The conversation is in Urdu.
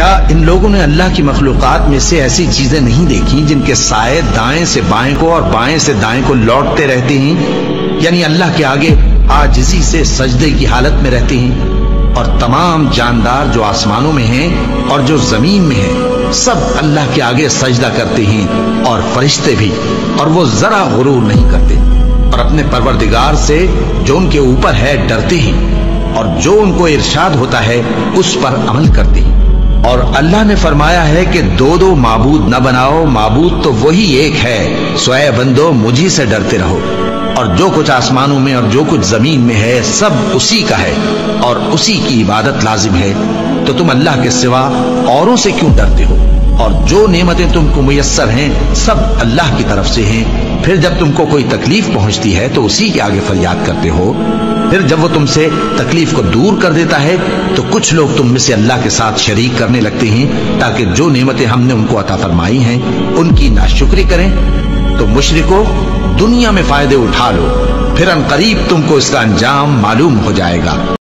کیا ان لوگوں نے اللہ کی مخلوقات میں سے ایسی چیزیں نہیں دیکھی جن کے سائے دائیں سے بائیں کو اور بائیں سے دائیں کو لوٹتے رہتے ہیں، یعنی اللہ کے آگے عاجزی سے سجدے کی حالت میں رہتے ہیں؟ اور تمام جاندار جو آسمانوں میں ہیں اور جو زمین میں ہیں سب اللہ کے آگے سجدہ کرتے ہیں، اور فرشتے بھی، اور وہ ذرا غرور نہیں کرتے، اور اپنے پروردگار سے جو ان کے اوپر ہے ڈرتے ہیں، اور جو ان کو ارشاد ہوتا ہے اس پر عمل کرتے ہیں۔ اور اللہ نے فرمایا ہے کہ دو معبود نہ بناؤ، معبود تو وہی ایک ہے، سو اے بندو مجھی سے ڈرتے رہو۔ اور جو کچھ آسمانوں میں اور جو کچھ زمین میں ہے سب اسی کا ہے، اور اسی کی عبادت لازم ہے، تو تم اللہ کے سوا اوروں سے کیوں ڈرتے ہو؟ اور جو نعمتیں تم کو میسر ہیں سب اللہ کی طرف سے ہیں۔ پھر جب تم کو کوئی تکلیف پہنچتی ہے تو اسی کے آگے فریاد کرتے ہو، پھر جب وہ تم سے تکلیف کو دور کر دیتا ہے تو کچھ لوگ تم میں سے اللہ کے ساتھ شریک کرنے لگتے ہیں تاکہ جو نعمتیں ہم نے ان کو عطا فرمائی ہیں ان کی ناشکری کریں۔ تو مشرکو، دنیا میں فائدے اٹھا لو، پھر ان قریب تم کو اس کا انجام معلوم ہو جائے گا۔